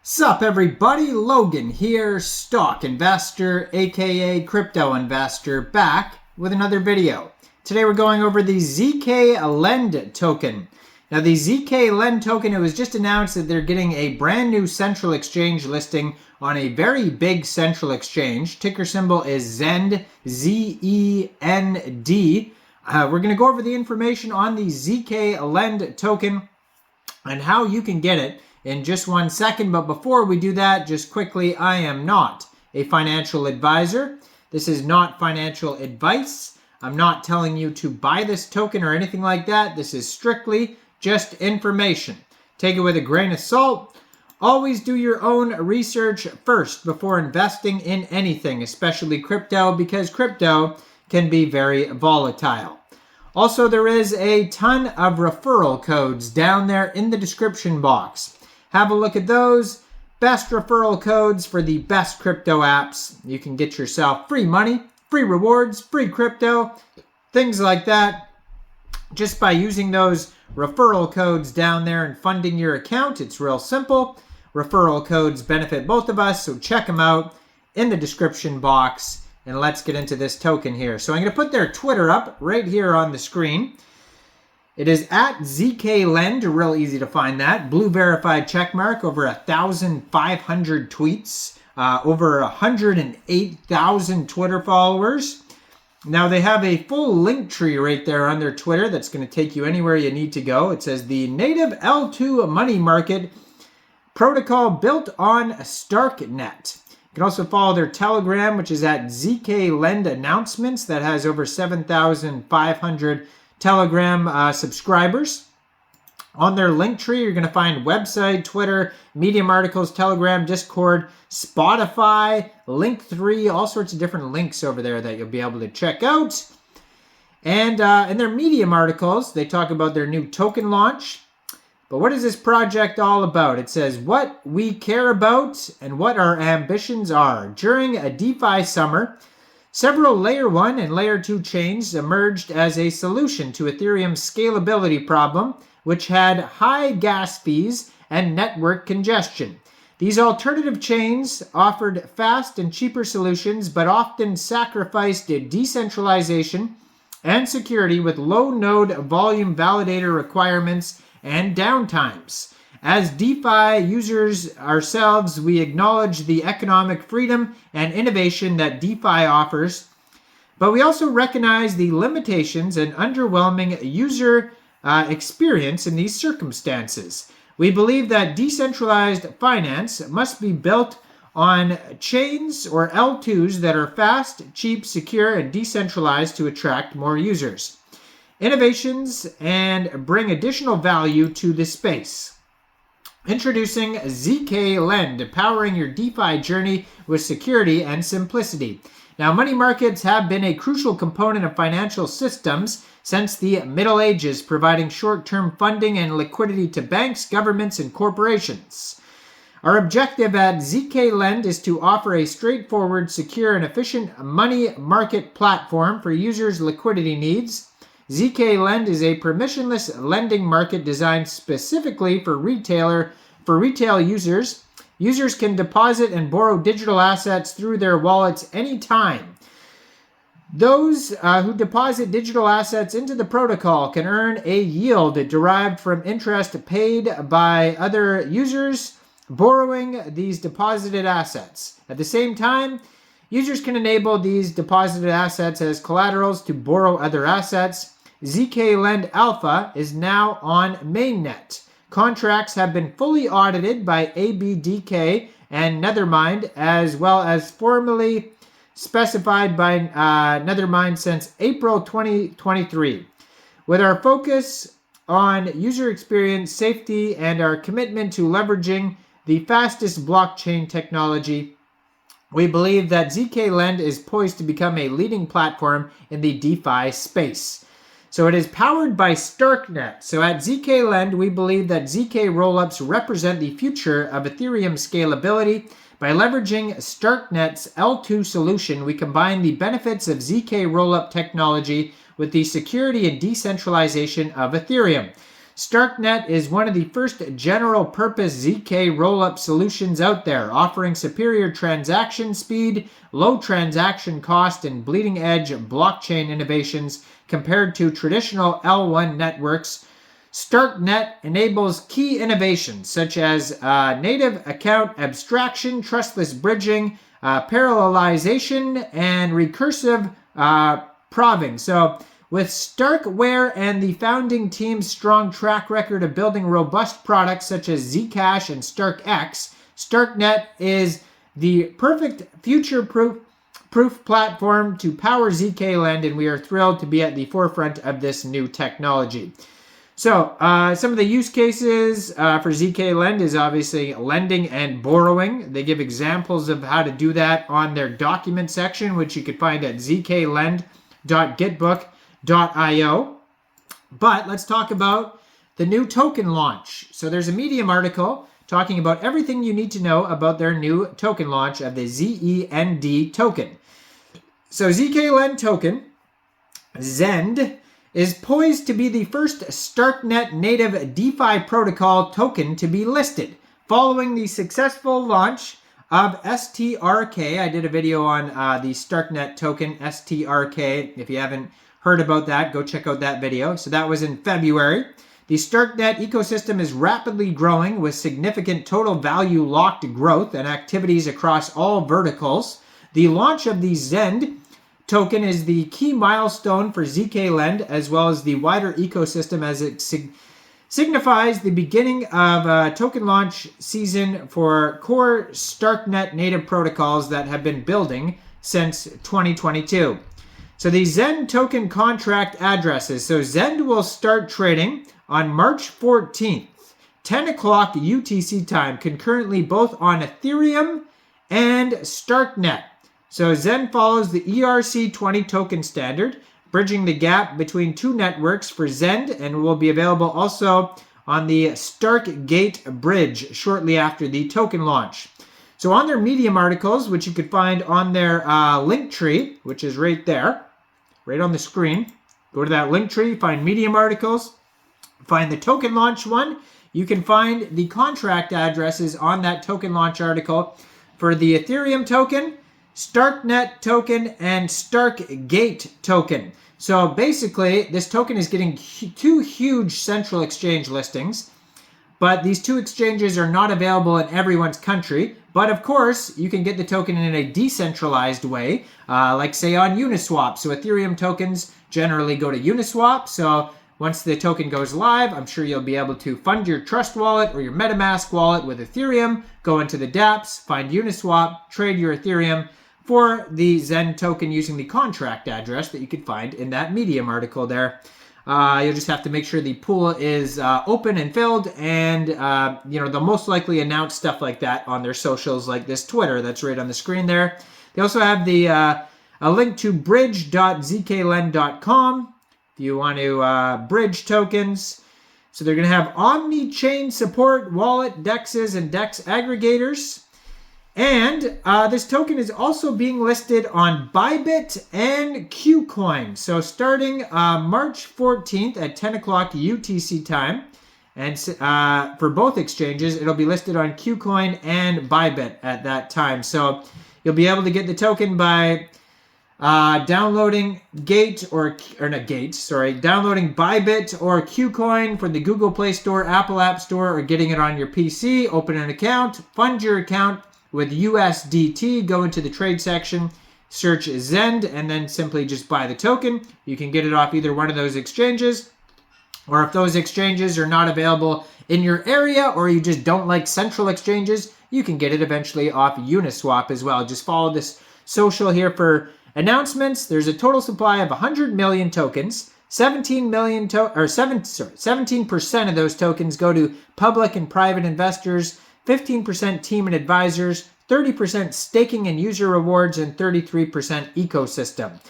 Sup everybody, Logan here, stock investor aka crypto investor, back with another video. Today we're going over the Zklend token. Now the Zklend token, it was just announced that they're getting a brand new central exchange listing on a very big central exchange. Ticker symbol is Zend, Z-E-N-D. We're going to go over the information on the Zklend token and how you can get it in just 1 second. But before we do that, just quickly, I am not a financial advisor. This is not financial advice. I'm not telling you to buy this token or anything like that. This is strictly just information. Take it with a grain of salt. Always do your own research first before investing in anything, especially crypto, because crypto can be very volatile. Also, there is a ton of referral codes down there in the description box. Have a look at those. Best referral codes for the best crypto apps. You can get yourself free money, free rewards, free crypto, things like that. Just by using those referral codes down there and funding your account. It's real simple. Referral codes benefit both of us, so check them out in the description box. And let's get into this token here. So I'm going to put their Twitter up right here on the screen. It is at Zklend, real easy to find that. Blue verified checkmark, over 1,500 tweets, over 108,000 Twitter followers. Now they have a full link tree right there on their Twitter that's going to take you anywhere you need to go. It says the native L2 money market protocol built on Starknet. You can also follow their Telegram, which is at Zklend announcements, that has over 7,500 Telegram subscribers. On their link tree, you're going to find website, Twitter, Medium articles, Telegram, Discord, Spotify, Link3, all sorts of different links over there that you'll be able to check out. And in their Medium articles, they talk about their new token launch. But what is this project all about? It says what we care about and what our ambitions are. During a DeFi summer, several Layer 1 and Layer 2 chains emerged as a solution to Ethereum's scalability problem, which had high gas fees and network congestion. These alternative chains offered fast and cheaper solutions, but often sacrificed decentralization and security with low node volume validator requirements and downtimes. As DeFi users ourselves, we acknowledge the economic freedom and innovation that DeFi offers, but we also recognize the limitations and underwhelming user experience in these circumstances. We believe that decentralized finance must be built on chains or L2s that are fast, cheap, secure, and decentralized to attract more users, innovations, and bring additional value to the space. Introducing Zklend, powering your DeFi journey with security and simplicity. Now, money markets have been a crucial component of financial systems since the Middle Ages, providing short-term funding and liquidity to banks, governments, and corporations. Our objective at Zklend is to offer a straightforward, secure, and efficient money market platform for users' liquidity needs. Zklend is a permissionless lending market designed specifically for retail users. Users can deposit and borrow digital assets through their wallets anytime. Those who deposit digital assets into the protocol can earn a yield derived from interest paid by other users borrowing these deposited assets. At the same time, users can enable these deposited assets as collaterals to borrow other assets. Zklend Alpha is now on mainnet. Contracts have been fully audited by ABDK and Nethermind, as well as formally specified by Nethermind since April 2023. With our focus on user experience, safety, and our commitment to leveraging the fastest blockchain technology, we believe that Zklend is poised to become a leading platform in the DeFi space. So it is powered by Starknet. So at Zklend, we believe that ZK rollups represent the future of Ethereum scalability. By leveraging Starknet's L2 solution, we combine the benefits of ZK rollup technology with the security and decentralization of Ethereum. Starknet is one of the first general-purpose ZK roll-up solutions out there, offering superior transaction speed, low transaction cost, and bleeding-edge blockchain innovations compared to traditional L1 networks. Starknet enables key innovations such as native account abstraction, trustless bridging, parallelization, and recursive proving. So, with Starkware and the founding team's strong track record of building robust products such as Zcash and StarkX, Starknet is the perfect future-proof platform to power Zklend, and we are thrilled to be at the forefront of this new technology. So, some of the use cases for Zklend is obviously lending and borrowing. They give examples of how to do that on their document section, which you could find at zklend.gitbook.io. But let's talk about the new token launch. So there's a Medium article talking about everything you need to know about their new token launch of the ZEND token. So Zklend token, Zend, is poised to be the first Starknet native DeFi protocol token to be listed, following the successful launch of Strk. I did a video on the Starknet token, Strk. If you haven't heard about that, go check out that video. So that was in February. The Starknet ecosystem is rapidly growing with significant total value locked growth and activities across all verticals. The launch of the Zend token is the key milestone for Zklend as well as the wider ecosystem, as it signifies the beginning of a token launch season for core Starknet native protocols that have been building since 2022. So the Zend token contract addresses. So Zend will start trading on March 14th, 10 o'clock UTC time, concurrently both on Ethereum and Starknet. So Zend follows the ERC20 token standard, bridging the gap between two networks for Zend, and will be available also on the Starkgate bridge shortly after the token launch. So on their Medium articles, which you could find on their link tree, which is right there, right on the screen, go to that link tree, find Medium articles, find the token launch one. You can find the contract addresses on that token launch article for the Ethereum token, Starknet token, and Starkgate token. So basically, this token is getting two huge central exchange listings, but these two exchanges are not available in everyone's country. But of course, you can get the token in a decentralized way, like say on Uniswap. So Ethereum tokens generally go to Uniswap. So once the token goes live, I'm sure you'll be able to fund your Trust wallet or your MetaMask wallet with Ethereum, go into the dApps, find Uniswap, trade your Ethereum for the Zend token using the contract address that you could find in that Medium article there. You'll just have to make sure the pool is open and filled, and they'll most likely announce stuff like that on their socials, like this Twitter that's right on the screen there. They also have the a link to bridge.zklend.com if you want to bridge tokens. So they're going to have omni-chain support, wallet, DEXs, and DEX aggregators. And this token is also being listed on Bybit and Kucoin. So starting March 14th at 10 o'clock UTC time, and for both exchanges, it'll be listed on Kucoin and Bybit at that time. So you'll be able to get the token by downloading downloading Bybit or Kucoin from the Google Play Store, Apple App Store, or getting it on your PC. Open an account, fund your account with USDT, go into the trade section, search Zend, and then simply just buy the token. You can get it off either one of those exchanges, or if those exchanges are not available in your area, or you just don't like central exchanges, you can get it eventually off Uniswap as well. Just follow this social here for announcements. There's a total supply of 100 million tokens. 17% of those tokens go to public and private investors, 15% team and advisors, 30% staking and user rewards, and 33% ecosystem.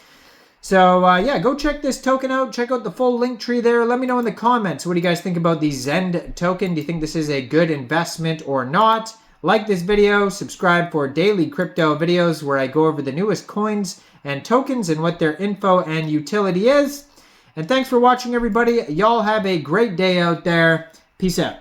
So go check this token out. Check out the full link tree there. Let me know in the comments, what do you guys think about the Zend token? Do you think this is a good investment or not? Like this video, subscribe for daily crypto videos where I go over the newest coins and tokens and what their info and utility is. And thanks for watching, everybody. Y'all have a great day out there. Peace out.